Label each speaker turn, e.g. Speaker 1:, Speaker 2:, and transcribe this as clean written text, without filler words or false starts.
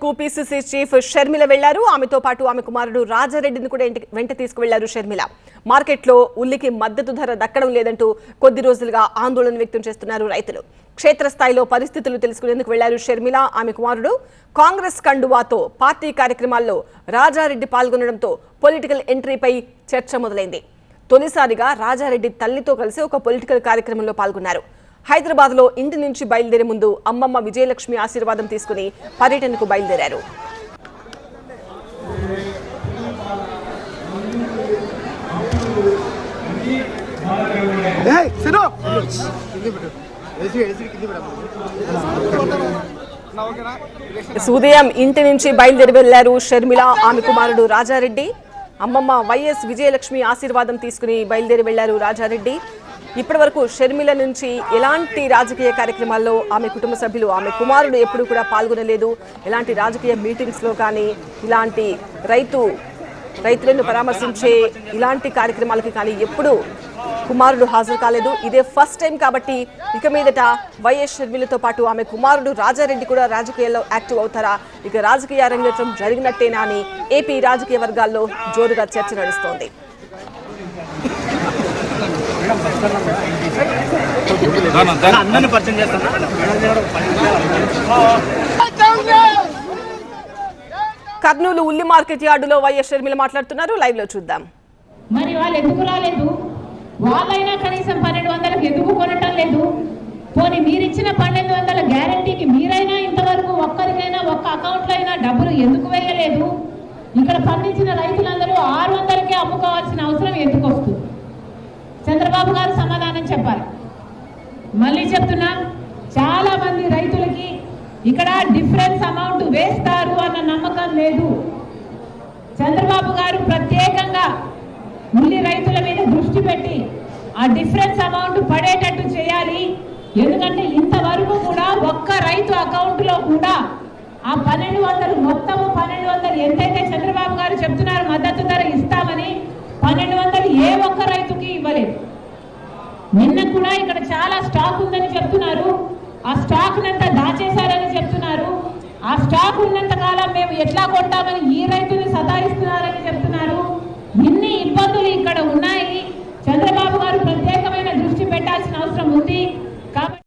Speaker 1: కు PCC chief Sharmila వెళ్లారు. ఆమెతో పాటు ఆమె కుమారుడు రాజారెడ్డిని కూడా వెంట తీసుకువెళ్లారు షర్మిల. మార్కెట్లో ఉల్లికి మద్దతు ధర దక్కడం లేదంటూ కొద్ది రోజులుగా ఆందోళన వ్యక్తం చేస్తున్నారు రైతులు. క్షేత్రస్థాయిలో పరిస్థితులు తెలుసుకునేందుకు వెళ్లారు షర్మిల, ఆమె కుమారుడు. కాంగ్రెస్ కండువాతో పార్టీ కార్యక్రమాల్లో రాజారెడ్డి పాల్గొనడంతో పొలిటికల్ ఎంట్రీపై చర్చ మొదలైంది. తొలిసారిగా రాజారెడ్డి తల్లితో కలిసి ఒక పొలిటికల్ కార్యక్రమంలో పాల్గొన్నారు. హైదరాబాద్ లో ఇంటి నుంచి బయలుదేరే ముందు అమ్మమ్మ విజయలక్ష్మి ఆశీర్వాదం తీసుకుని పర్యటనకు బయలుదేరారు. ఉదయం ఇంటి నుంచి బయలుదేరి వెళ్లారు షర్మిల, ఆమె కుమారుడు రాజారెడ్డి. అమ్మమ్మ వైఎస్ విజయలక్ష్మి ఆశీర్వాదం తీసుకుని బయలుదేరి వెళ్లారు రాజారెడ్డి. ఇప్పటి వరకు షర్మిల నుంచి ఎలాంటి రాజకీయ కార్యక్రమాల్లో ఆమె కుటుంబ సభ్యులు, ఆమె కుమారుడు ఎప్పుడు కూడా పాల్గొనలేదు. ఎలాంటి రాజకీయ మీటింగ్స్ లో కానీ, ఇలాంటి రైతులను పరామర్శించే ఇలాంటి కార్యక్రమాలకి కానీ ఎప్పుడు కుమారుడు హాజరు కాలేదు. ఇదే ఫస్ట్ టైం కాబట్టి ఇక మీదట వైఎస్ షర్మిలతో పాటు ఆమె కుమారుడు రాజారెడ్డి కూడా రాజకీయాల్లో యాక్టివ్ అవుతారా, ఇక రాజకీయ అరంగేట్రం జరిగినట్టేనా అని ఏపీ రాజకీయ వర్గాల్లో జోరుగా చర్చ నడుస్తోంది. కర్నూలు ఉల్లి మార్కెట్ యార్డులో వైఎస్ షర్మిల మాట్లాడుతున్నారు. లైవ్ లో చూద్దాం.
Speaker 2: మరి వాళ్ళు ఎందుకు రాలేదు? వాళ్ళైనా కనీసం 1200కి ఎందుకు కొనటం లేదు? పోనీ మీరిచ్చిన 1200 గ్యారంటీకి మీరైనా ఇంతవరకు ఒక్కరికైనా ఒక్క అకౌంట్లో అయినా డబ్బులు ఎందుకు వేయలేదు? ఇక్కడ పండించిన రైతులందరూ 600కే అమ్ముకోవాల్సిన అవసరం ఎందుకు వస్తుంది? చంద్రబాబు గారు సమాధానం చెప్పాలి. మళ్ళీ చెప్తున్నా, చాలా మంది రైతులకి ఇక్కడ డిఫరెన్స్ అమౌంట్ వేస్తారు అన్న నమ్మకం లేదు. చంద్రబాబు గారు ప్రత్యేకంగా ఉల్లి రైతుల మీద దృష్టి పెట్టి ఆ డిఫరెన్స్ అమౌంట్ పడేటట్టు చేయాలి. ఎందుకంటే ఇంతవరకు కూడా ఒక్క రైతు అకౌంట్లో కూడా ఆ 1200 మొత్తము 1200 ఎంతైతే చంద్రబాబు గారు చెప్తున్నారు మద్దతు ధర ఇస్తామని, 1200 ఏ ఒక్క రైతుకి ఇవ్వలేదు. నిన్న కూడా ఇక్కడ చాలా స్టాక్ ఉందని చెప్తున్నారు. ఆ స్టాక్ నంతా దాచేశారని చెప్తున్నారు. ఆ స్టాక్ ఉన్నంత కాలం మేము ఎట్లా కొంటామని ఈ రైతుని సతాయిస్తున్నారని చెప్తున్నారు. ఇన్ని ఇబ్బందులు ఇక్కడ ఉన్నాయి. చంద్రబాబు గారు ప్రత్యేకమైన దృష్టి పెట్టాల్సిన అవసరం ఉంది.